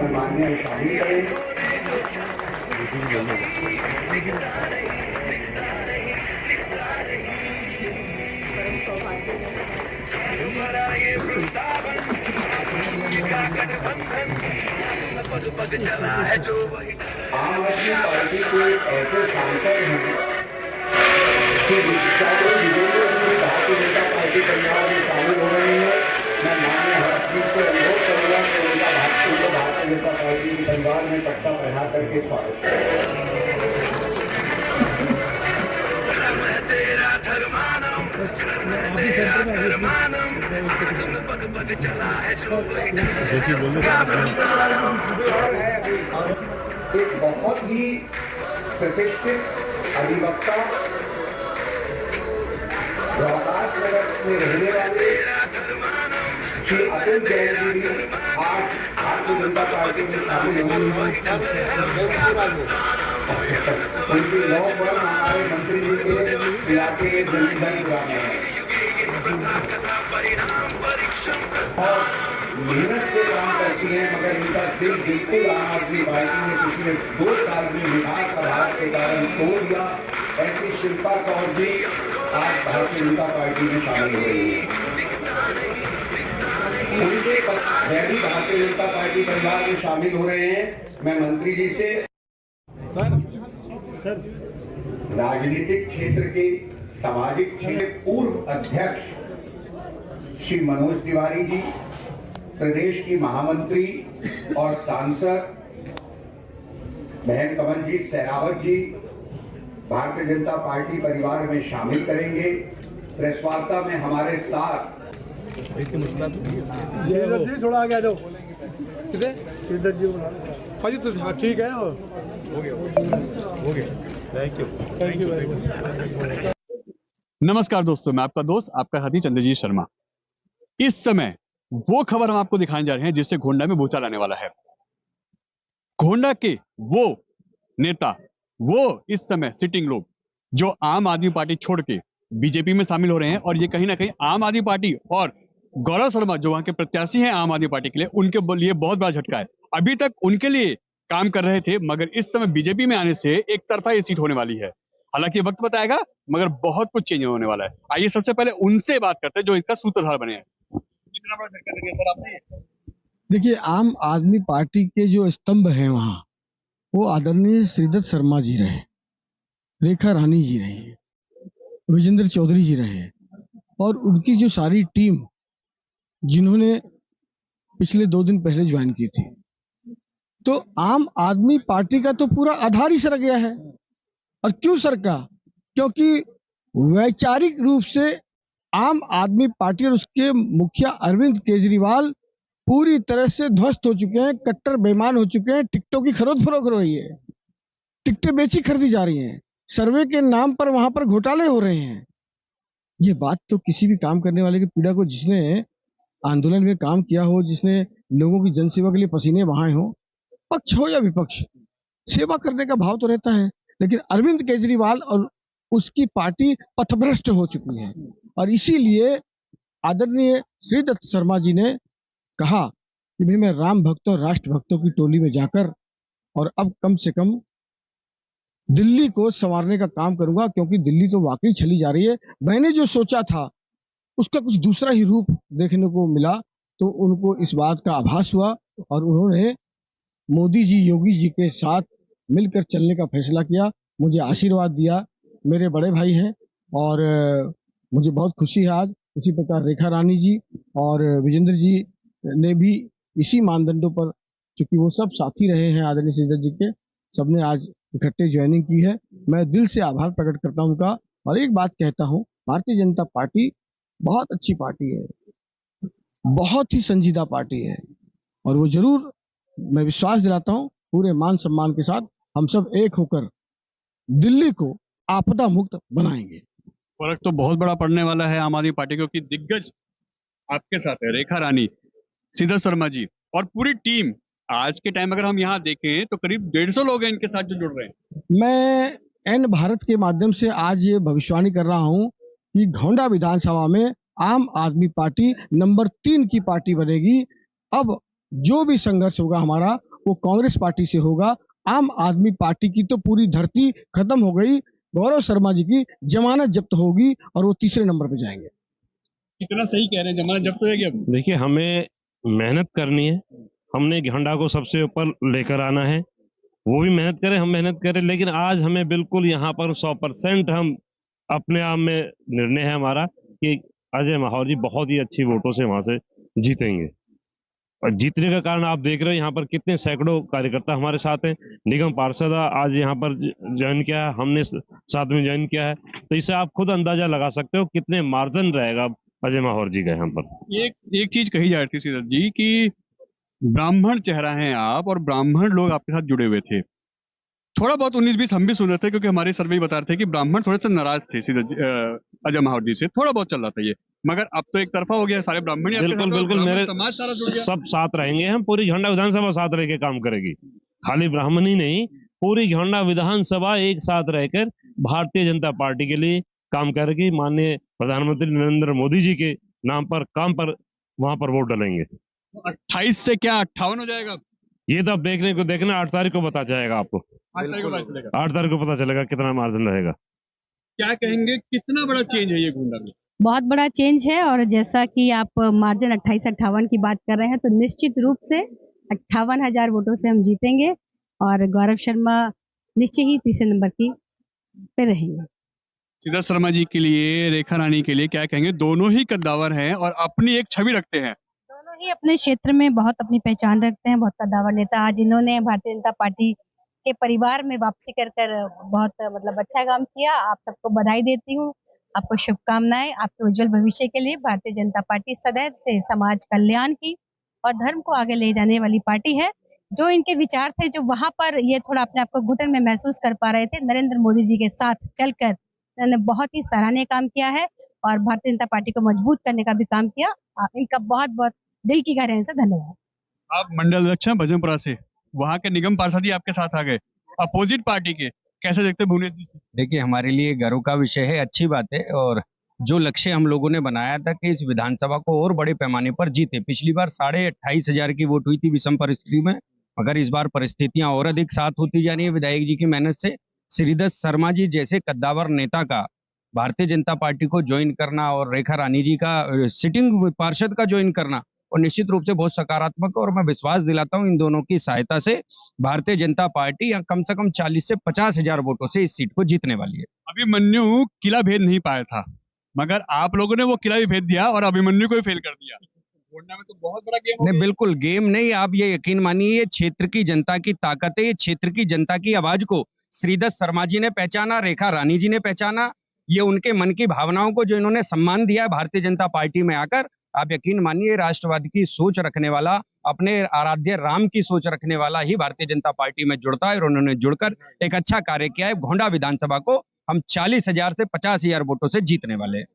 मान्य शामिल करें। आम आदमी पार्टी के ऐसे सांसद हैं भारतीय जनता पार्टी पंजाब में शामिल हो रहे हैं। मैं माननीय हरप्रीत को अनुरोध करूंगा कि उनका भारतीय जनता पार्टी की पंजाब में पट्टा पहना करके स्वागत एक बहुत ही प्रतिष्ठित अधिवक्ता रोहतास नगर में रहने वाले श्री अतुल जैन जी आज भारतीय जनता पार्टी में शामिल उनकी लौ पर हमारे मंत्री जी के इलाके के जनसंघ ग्राम और मेहनत से काम करती है, मगर इनका दिल बिल्कुल आम आदमी पार्टी ने पिछले 2 साल में विधानसभा के कारण तोड़ दिया। ऐसी शिल्पा कौर जी आज भारतीय जनता पार्टी में शामिल हो रही है। उनके डैडी भारतीय जनता पार्टी परिवार में शामिल हो रहे हैं। मैं मंत्री जी से राजनीतिक क्षेत्र के सामाजिक क्षेत्र पूर्व अध्यक्ष श्री मनोज तिवारी जी, प्रदेश की महामंत्री और सांसद बहन कमल जी सहरावत जी भारतीय जनता पार्टी परिवार में शामिल करेंगे। प्रेस वार्ता में हमारे साथ थोड़ा आगे आ जाओ। ठीक है, हो गया। Thank you. नमस्कार दोस्तों, मैं आपका दोस्त आपका साथी चंद्रजीत शर्मा। इस समय वो खबर हम आपको दिखाने जा रहे हैं जिससे गोंडा में भूचाल आने वाला है। गोंडा के वो नेता, वो इस समय सिटिंग लोग जो आम आदमी पार्टी छोड़ के बीजेपी में शामिल हो रहे हैं, और ये कहीं ना कहीं आम आदमी पार्टी और गौरव शर्मा जो वहां के प्रत्याशी हैं आम आदमी पार्टी के लिए, उनके लिए बहुत बड़ा झटका है। अभी तक उनके लिए काम कर रहे थे, मगर इस समय बीजेपी में आने से एक तरफा ये सीट होने वाली है। हालांकि वक्त बताएगा, मगर बहुत कुछ चेंज होने वाला है। आइए सबसे पहले उनसे बात करते हैं जो इसका सूत्रधार बने हैं। कितना बड़ा झटका देंगे सर आपने? देखिए, आम आदमी पार्टी के जो स्तंभ हैं वहां, वो आदरणीय श्रीदत्त शर्मा जी रहे, रेखा रानी जी रही, विजेंद्र चौधरी जी रहे, और उनकी जो सारी टीम जिन्होंने पिछले 2 दिन पहले ज्वाइन की थी। तो आम आदमी पार्टी का तो पूरा आधार ही सर गया है। और क्यों सर का? क्योंकि वैचारिक रूप से आम आदमी पार्टी और उसके मुखिया अरविंद केजरीवाल पूरी तरह से ध्वस्त हो चुके हैं, कट्टर बेईमान हो चुके हैं। टिकटों की खरीद फरोख्त हो रही है, टिकटें बेची खरीदी जा रही हैं, सर्वे के नाम पर वहां पर घोटाले हो रहे हैं। ये बात तो किसी भी काम करने वाले की पीड़ा को, जिसने आंदोलन में काम किया हो, जिसने लोगों की जनसेवा के लिए पसीने बहाए हो, पक्ष हो या विपक्ष, सेवा करने का भाव तो रहता है। लेकिन अरविंद केजरीवाल और उसकी पार्टी पथभ्रष्ट हो चुकी है, और इसीलिए आदरणीय श्रीदत्त शर्मा जी ने कहा कि भाई मैं राम भक्तों और राष्ट्र भक्तों की टोली में जाकर और अब कम से कम दिल्ली को संवारने का काम करूंगा, क्योंकि दिल्ली तो वाकई चली जा रही है। मैंने जो सोचा था उसका कुछ दूसरा ही रूप देखने को मिला। तो उनको इस बात का आभास हुआ और उन्होंने मोदी जी, योगी जी के साथ मिलकर चलने का फैसला किया, मुझे आशीर्वाद दिया। मेरे बड़े भाई हैं और मुझे बहुत खुशी है आज। उसी प्रकार रेखा रानी जी और विजेंद्र जी ने भी इसी मानदंडों पर, चूंकि वो सब साथी रहे हैं आदरणीय श्रीदत्त जी के, सबने आज इकट्ठे ज्वाइनिंग की है। मैं दिल से आभार प्रकट करता हूं उनका। और एक बात कहता हूं, भारतीय जनता पार्टी बहुत अच्छी पार्टी है, बहुत ही संजीदा पार्टी है, और वो जरूर, मैं विश्वास दिलाता हूं, पूरे मान सम्मान के साथ हम सब एक होकर दिल्ली को आपदा मुक्त बनाएंगे। फर्क तो बहुत बड़ा पड़ने वाला है आम आदमी पार्टी को, कि दिग्गज आपके साथ है, रेखा रानी, सिद्धू शर्मा जी और पूरी टीम। आज के टाइम अगर हम यहाँ देखें तो करीब 150 लोग हैं इनके साथ जो जुड़ रहे हैं। मैं एन भारत के माध्यम से आज ये भविष्यवाणी कर रहा हूं कि गोंडा विधानसभा में आम आदमी पार्टी नंबर 3 की पार्टी बनेगी। अब जो भी संघर्ष होगा हमारा वो कांग्रेस पार्टी से होगा। आम आदमी पार्टी की तो पूरी धरती खत्म हो गई। गौरव शर्मा जी की जमानत जब्त होगी और वो तीसरे नंबर पे जाएंगे। कितना सही कह रहे हैं, जमानत जब्त हो जाएगी अब। देखिए, हमें मेहनत करनी है, हमने गोंडा को सबसे ऊपर लेकर आना है। वो भी मेहनत करें, हम मेहनत करें, लेकिन आज हमें बिल्कुल यहाँ पर 100% हम अपने आप में निर्णय है हमारा कि अजय माहौर जी बहुत ही अच्छी वोटों से वहां से जीतेंगे। और जीतने का कारण आप देख रहे हो यहाँ पर कितने सैकड़ों कार्यकर्ता हमारे साथ हैं। निगम पार्षद आज यहाँ पर ज्वाइन किया है, हमने साथ में ज्वाइन किया है, तो इससे आप खुद अंदाजा लगा सकते हो कितने मार्जिन रहेगा अजय माहौर जी का यहाँ पर। एक चीज कही जा रही थी सीरत जी कि ब्राह्मण चेहरा हैं आप और ब्राह्मण लोग आपके साथ जुड़े हुए थे। थोड़ा बहुत 19-20 हम भी सुन रहे थे, क्योंकि हमारे सर्वे बता रहे थे कि ब्राह्मण थोड़े से नाराज थे अजय माहौर जी से, थोड़ा बहुत चल रहा था ये, मगर अब तो एक तरफा हो गया, सारे ब्राह्मण ही आपके बिल्कुल साथ हैं, बिल्कुल, ब्राह्मण मेरे समाज सारा जुड़ गया। सब साथ रहेंगे। हम पूरी गोंडा विधानसभा साथ रह के काम करेगी, खाली ब्राह्मण ही नहीं, पूरी गोंडा विधानसभा एक साथ रहकर भारतीय जनता पार्टी के लिए काम करेगी। माननीय प्रधानमंत्री नरेंद्र मोदी जी के नाम पर काम पर वहां पर वोट डालेंगे। 28 से क्या 58 हो जाएगा? ये तो अब देखना 8 तारीख को पता जाएगा आपको। 8 तारीख को पता चलेगा। 8 तारीख को पता चलेगा कितना मार्जिन रहेगा। क्या कहेंगे, कितना बड़ा चेंज है ये गोंडा में? बहुत बड़ा चेंज है। और जैसा कि आप मार्जिन 28-58 की बात कर रहे हैं, तो निश्चित रूप से 58,000 वोटों से हम जीतेंगे और गौरव शर्मा निश्चय ही तीसरे नंबर की पे रहेंगे। सिद्धू शर्मा जी के लिए, रेखा रानी के लिए क्या कहेंगे? दोनों ही कद्दावर हैं और अपनी एक छवि रखते हैं। दोनों ही अपने क्षेत्र में बहुत अपनी पहचान रखते हैं, बहुत कद्दावर नेता। आज इन्होंने भारतीय जनता पार्टी के परिवार में वापसी कर बहुत मतलब अच्छा काम किया। आप सबको बधाई देती हूँ, आपको शुभकामनाएं आपके उज्जवल भविष्य के लिए। भारतीय जनता पार्टी सदैव से समाज कल्याण की और धर्म को आगे ले जाने वाली पार्टी है। जो इनके विचार थे, जो वहां पर ये थोड़ा अपने आप को घुटन में महसूस कर पा रहे थे, नरेंद्र मोदी जी के साथ चलकर इन्होंने बहुत ही सराहनीय काम किया है और भारतीय जनता पार्टी को मजबूत करने का भी काम किया। इनका बहुत बहुत दिल की गहराई से धन्यवाद। आप मंडल अध्यक्ष हैं भजनपुरा से, वहां के निगम पार्षद ही आपके साथ आ गए, अपोजिट पार्टी के, कैसे देखते हैं भुवनेश जी? देखिए, हमारे लिए गर्व का विषय है, अच्छी बात है। और जो लक्ष्य हम लोगों ने बनाया था कि इस विधानसभा को और बड़े पैमाने पर जीते, पिछली बार 28,500 की वोट हुई थी विषम परिस्थिति में, मगर इस बार परिस्थितियां और अधिक साथ होती जा रही है विधायक जी की मेहनत से। श्रीधर शर्मा जी जैसे कद्दावर नेता का भारतीय जनता पार्टी को ज्वाइन करना और रेखा रानी जी का सिटिंग पार्षद का ज्वाइन करना और निश्चित रूप से बहुत सकारात्मक, और मैं विश्वास दिलाता हूं इन दोनों की सहायता से भारतीय जनता पार्टी कम से कम 40 से 50,000 वोटों से इस सीट को जीतने वाली है। अभिमन्यु किला भेद नहीं पाया था, मगर आप लोगों ने वो किला भी भेद दिया और अभिमन्यु को भी फेल कर दिया। गोंडा में तो बहुत बड़ा गेम नहीं, बिल्कुल गेम नहीं, आप ये यकीन मानिए, ये क्षेत्र की जनता की ताकत है। ये क्षेत्र की जनता की आवाज को श्रीधर शर्मा जी ने पहचाना, रेखा रानी जी ने पहचाना। ये उनके मन की भावनाओं को जो इन्होंने सम्मान दिया है भारतीय जनता पार्टी में आकर, आप यकीन मानिए राष्ट्रवाद की सोच रखने वाला, अपने आराध्य राम की सोच रखने वाला ही भारतीय जनता पार्टी में जुड़ता है और उन्होंने जुड़कर एक अच्छा कार्य किया है। गोंडा विधानसभा को हम 40,000 से 50,000 वोटों से जीतने वाले हैं।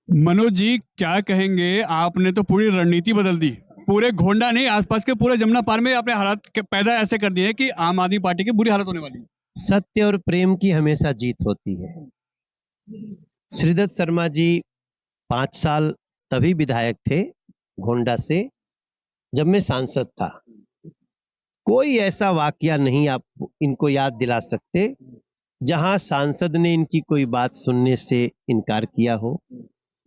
मनोज जी क्या कहेंगे? आपने तो पूरी रणनीति बदल दी, पूरे गोंडा नहीं आसपास के पूरे जमुना पार में आपने हालात पैदा ऐसे कर दिए कि आम आदमी पार्टी की बुरी हालत होने वाली है। सत्य और प्रेम की हमेशा जीत होती है। श्रीधर शर्मा जी 5 साल तभी विधायक थे गोंडा से जब मैं सांसद था। कोई ऐसा वाकया नहीं आप इनको याद दिला सकते जहां सांसद ने इनकी कोई बात सुनने से इनकार किया हो।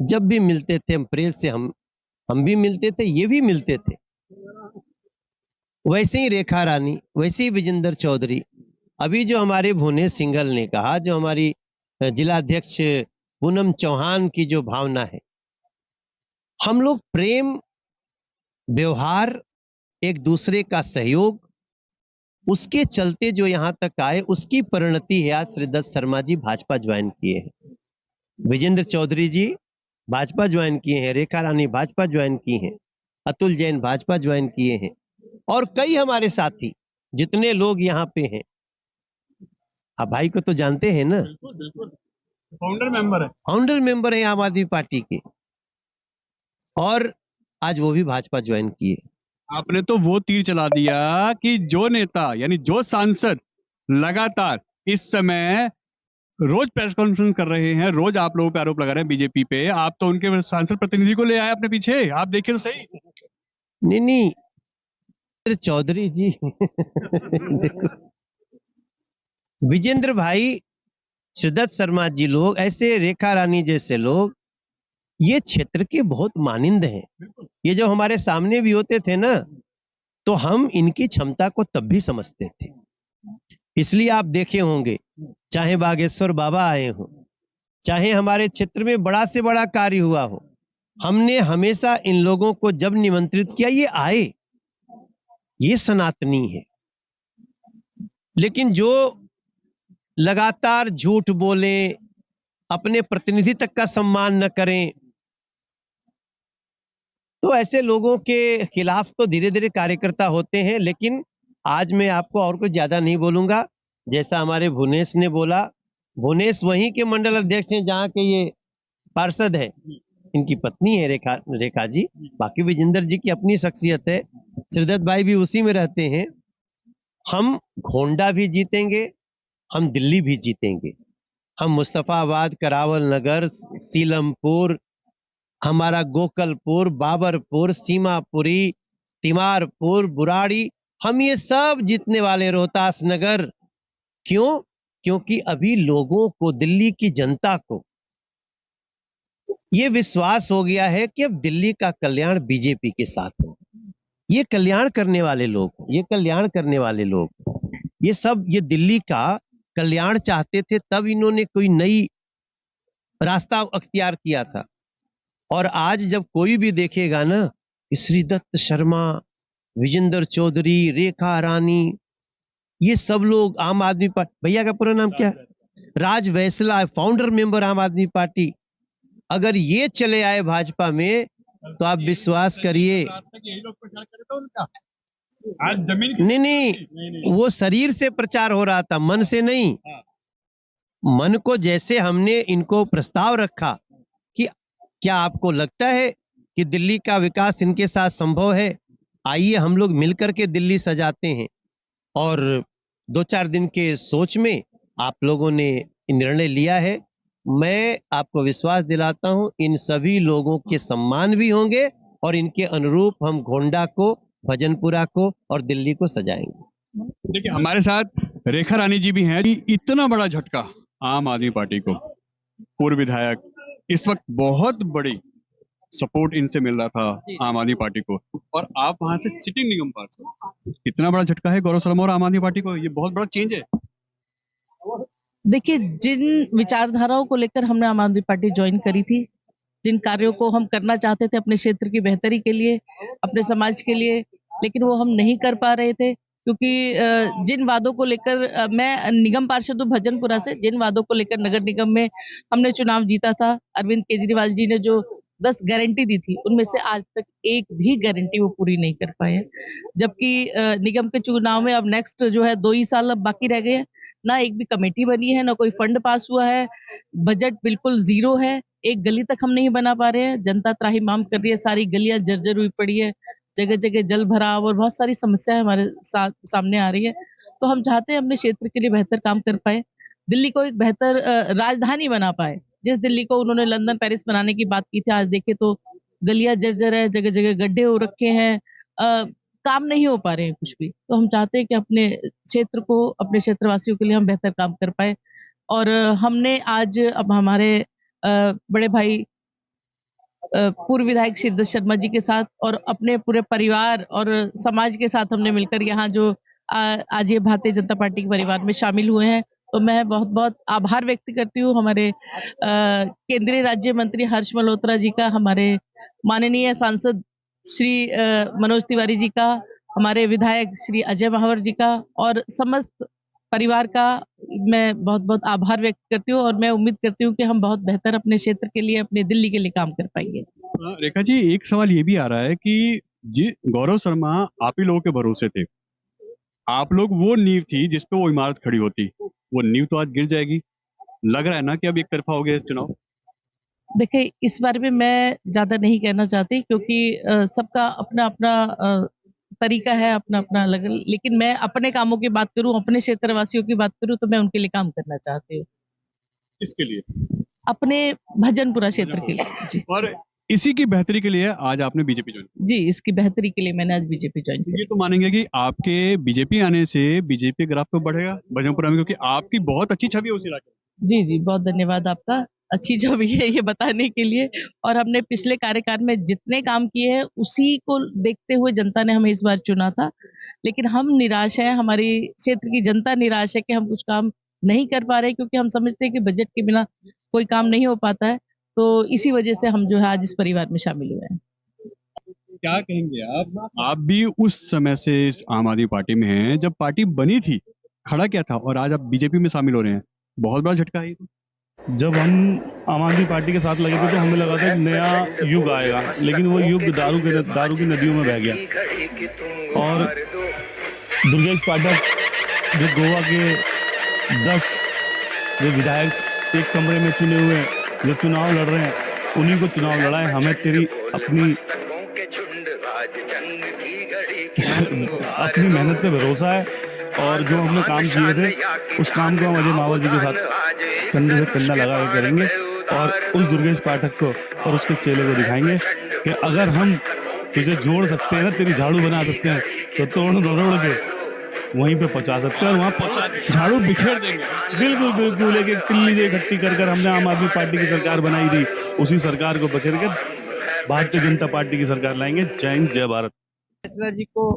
जब भी मिलते थे अप्रैल से हम भी मिलते थे, ये भी मिलते थे। वैसे ही रेखा रानी, वैसे ही विजेंद्र चौधरी, अभी जो हमारे भुवनेश सिंघल ने कहा, जो हमारी जिलाध्यक्ष पूनम चौहान की जो भावना है, हम लोग प्रेम, व्यवहार, एक दूसरे का सहयोग, उसके चलते जो यहां तक आए, उसकी परिणति है आज श्रीधर शर्मा जी भाजपा ज्वाइन किए हैं, विजेंद्र चौधरी जी भाजपा ज्वाइन किए हैं, रेखा रानी भाजपा ज्वाइन की हैं, अतुल जैन भाजपा ज्वाइन किए हैं और कई हमारे साथी जितने लोग यहाँ पे हैं। आप भाई को तो जानते हैं ना, फाउंडर मेंबर है। फाउंडर मेंबर है आम आदमी पार्टी के, और आज वो भी भाजपा ज्वाइन किए। आपने तो वो तीर चला दिया कि जो नेता यानी जो सांसद लगातार इस समय रोज प्रेस कॉन्फ्रेंस कर रहे हैं, रोज आप लोगों पे आरोप लगा रहे हैं बीजेपी पे, आप तो उनके सांसद प्रतिनिधि को ले आए अपने पीछे। आप देखिए तो सही। नहीं चौधरी जी देखो, विजेंद्र भाई, सुदत्त शर्मा जी लोग, ऐसे रेखा रानी जैसे लोग ये क्षेत्र के बहुत मानिंद हैं। ये जब हमारे सामने भी होते थे ना, तो हम इनकी क्षमता को तब भी समझते थे। इसलिए आप देखे होंगे, चाहे बागेश्वर बाबा आए हो, चाहे हमारे क्षेत्र में बड़ा से बड़ा कार्य हुआ हो, हमने हमेशा इन लोगों को जब निमंत्रित किया ये आए, ये सनातनी है। लेकिन जो लगातार झूठ बोले, अपने प्रतिनिधि तक का सम्मान न करें, तो ऐसे लोगों के खिलाफ तो धीरे धीरे कार्यकर्ता होते हैं। लेकिन आज मैं आपको और कुछ ज्यादा नहीं बोलूंगा। जैसा हमारे भुवनेश ने बोला, भुवनेश वहीं के मंडल अध्यक्ष हैं जहाँ के ये पार्षद है, इनकी पत्नी है रेखा जी। बाकी विजेंद्र जी की अपनी शख्सियत है, श्रीदत्त भाई भी उसी में रहते हैं। हम घोंडा भी जीतेंगे, हम दिल्ली भी जीतेंगे, हम मुस्तफाबाद, करावल नगर, सीलमपुर, हमारा गोकलपुर, बाबरपुर, सीमापुरी, तिमारपुर, बुराड़ी, हम ये सब जीतने वाले, रोहतास नगर। क्यों? क्योंकि अभी लोगों को, दिल्ली की जनता को ये विश्वास हो गया है कि अब दिल्ली का कल्याण बीजेपी के साथ हो। ये कल्याण करने वाले लोग, ये कल्याण करने वाले लोग, ये सब ये दिल्ली का कल्याण चाहते थे, तब इन्होंने कोई नई रास्ता अख्तियार किया था। और आज जब कोई भी देखेगा ना, श्रीदत्त शर्मा, विजेंद्र चौधरी, रेखा रानी, ये सब लोग आम आदमी पार्टी, भैया का पूरा नाम क्या है, राज वैसला, फाउंडर मेंबर आम आदमी पार्टी, अगर ये चले आए भाजपा में तो आप विश्वास करिए। आज जमीन नहीं, वो शरीर से प्रचार हो रहा था, मन से नहीं। मन को जैसे हमने इनको प्रस्ताव रखा कि क्या आपको लगता है कि दिल्ली का विकास इनके साथ संभव है, आइए हम लोग मिलकर के दिल्ली सजाते हैं। और 2-4 दिन के सोच में आप लोगों ने निर्णय लिया है। मैं आपको विश्वास दिलाता हूं, इन सभी लोगों के सम्मान भी होंगे और इनके अनुरूप हम गोंडा को, भजनपुरा को और दिल्ली को सजाएंगे। देखिए, हमारे साथ रेखा रानी जी भी हैं। इतना बड़ा झटका आम आदमी पार्टी को, पूर्व विधायक, इस वक्त बहुत बड़ी सपोर्ट इनसे मिल रहा था आम आदमी पार्टी को, और आप वहां से सिटिंग निगम पार्षद, इतना बड़ा झटका है गौरव शर्मा और आम आदमी पार्टी को, ये बहुत बड़ा चेंज है। देखिए, जिन विचारधाराओं को लेकर हमने आम आदमी पार्टी ज्वाइन करी थी, जिन कार्यों को हम करना चाहते थे अपने क्षेत्र की बेहतरी के लिए, अपने समाज के लिए, लेकिन वो हम नहीं कर पा रहे थे, क्योंकि जिन वादों को लेकर, मैं निगम पार्षद हूँ भजनपुरा से, जिन वादों को लेकर नगर निगम में हमने चुनाव जीता था, अरविंद केजरीवाल जी ने जो 10 गारंटी दी थी, उनमें से आज तक एक भी गारंटी वो पूरी नहीं कर पाए हैं। जबकि निगम के चुनाव में अब नेक्स्ट जो है 2 ही साल अब बाकी रह गए हैं, ना एक भी कमेटी बनी है, ना कोई फंड पास हुआ है, बजट बिल्कुल जीरो है, एक गली तक हम नहीं बना पा रहे हैं, जनता त्राहिमाम कर रही है, सारी गलियां जर्जर हुई पड़ी है, जगह जगह जल भराव और बहुत सारी समस्याएं हमारे सामने आ रही है। तो हम चाहते हैं अपने क्षेत्र के लिए बेहतर काम कर पाए, दिल्ली को एक बेहतर राजधानी बना पाए। जिस दिल्ली को उन्होंने लंदन पेरिस बनाने की बात की थी, आज देखे तो गलियां जर्जर है, जगह जगह गड्ढे हो रखे हैं, काम नहीं हो पा रहे हैं कुछ भी। तो हम चाहते हैं कि अपने क्षेत्र को, अपने क्षेत्रवासियों के लिए हम बेहतर काम कर पाए। और हमने आज अब हमारे बड़े भाई पूर्व विधायक श्रीदत्त शर्मा जी के साथ और अपने पूरे परिवार और समाज के साथ हमने मिलकर यहाँ जो आज ये भारतीय जनता पार्टी के परिवार में शामिल हुए हैं, तो मैं बहुत बहुत आभार व्यक्त करती हूँ हमारे केंद्रीय राज्य मंत्री हर्ष मल्होत्रा जी का, हमारे माननीय सांसद श्री मनोज तिवारी जी का, हमारे विधायक श्री अजय महावर जी का और समस्त परिवार का मैं बहुत बहुत आभार व्यक्त करती हूँ। और मैं उम्मीद करती हूँ कि हम बहुत बेहतर अपने क्षेत्र के लिए, अपने दिल्ली के लिए काम कर पाएंगे। रेखा जी, एक सवाल ये भी आ रहा है कि जी गौरव शर्मा आप ही लोगों के भरोसे थे, आप लोग वो नींव थी जिसपे वो इमारत खड़ी होती, वो नींव तो आज गिर जाएगी, लग रहा है ना कि अब एक तरफा हो गया चुनाव। देखिए, इस बारे में मैं ज्यादा नहीं कहना चाहती क्योंकि सबका अपना अपना तरीका है, अपना अपना अलग। लेकिन मैं अपने कामों की बात करूं, अपने क्षेत्रवासियों की बात करूं, तो मैं उनके लिए काम करना चाहती हूँ, इसके लिए अपने भजनपुरा क्षेत्र के लिए। जी और इसी की बेहतरी के लिए आज आपने बीजेपी ज्वाइन किया। जी, इसकी बेहतरी के लिए मैंने आज बीजेपी ज्वाइन किया। ये तो मानेंगे कि आपके बीजेपी आने से बीजेपी ग्राफ तो बढ़ेगा भजनपुरा में, क्योंकि आपकी बहुत अच्छी छवि है उस इलाके में। जी जी, बहुत धन्यवाद आपका, अच्छी छवि है ये बताने के लिए। और हमने पिछले कार्यकाल में जितने काम किए हैं उसी को देखते हुए जनता ने हमें इस बार चुना था। लेकिन हम निराश हैं, हमारी क्षेत्र की जनता निराश है कि हम कुछ काम नहीं कर पा रहे, क्योंकि हम समझते हैं कि बजट के बिना कोई काम नहीं हो पाता है। तो इसी वजह से हम जो है आज इस परिवार में शामिल हुए हैं। क्या कहेंगे आप भी उस समय से इस आम आदमी पार्टी में हैं जब पार्टी बनी थी, खड़ा क्या था, और आज आप बीजेपी में शामिल हो रहे हैं, बहुत बड़ा झटका है ये तो। जब हम आम आदमी पार्टी के साथ लगे थे तो हमें लगा था कि नया युग आएगा, लेकिन वो युग दारू की नदियों में बह गया। और दुर्गेश पाठक जो गोवा के 10 जो विधायक एक कमरे में चुने हुए जो चुनाव लड़ रहे हैं, उन्हीं को चुनाव लड़ा है। हमें तेरी अपनी मेहनत पे भरोसा है, और जो हमने काम किए थे उस काम को हम अजय मावल जी के साथ कंधे से कंधा लगा के करेंगे, और उस दुर्गेश पाठक को और उसके चेले को दिखाएंगे कि अगर हम तुझे जोड़ सकते हैं ना, तेरी झाड़ू बना सकते हैं, तो तोड़ मरोड़ के वहीं पे पहुंचा सकते हैं, और वहां पहुंचा झाड़ू बिखेर देंगे। बिल्कुल बिल्कुल, एक तिल्ली इकट्ठी कर हमने आम आदमी पार्टी की सरकार बनाई थी, उसी सरकार को बखेर के भारतीय जनता पार्टी की सरकार लाएंगे। जय हिंद, जय भारत। जी को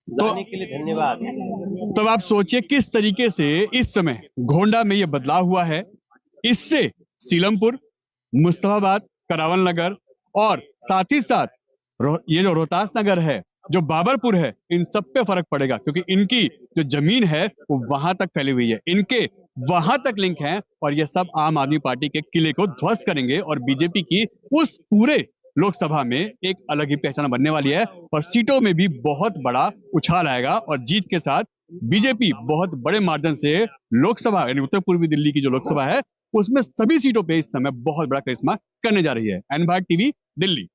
लाने के लिए धन्यवाद। तो आप सोचिए किस तरीके से इस समय गोंडा में ये बदलाव हुआ है। इससे सीलमपुर, मुस्तफाबाद, करावल नगर और साथ ही साथ ये जो रोहतास नगर है, जो बाबरपुर है, इन सब पे फर्क पड़ेगा, क्योंकि इनकी जो जमीन है वो वहां तक फैली हुई है, इनके वहां तक लिंक है, और ये सब आम आदमी पार्टी के किले को ध्वस्त करेंगे और बीजेपी की उस पूरे लोकसभा में एक अलग ही पहचान बनने वाली है, और सीटों में भी बहुत बड़ा उछाल आएगा, और जीत के साथ बीजेपी बहुत बड़े मार्जिन से लोकसभा यानी उत्तर पूर्वी दिल्ली की जो लोकसभा है उसमें सभी सीटों पे इस समय बहुत बड़ा करिश्मा करने जा रही है। N Bharat TV, Delhi.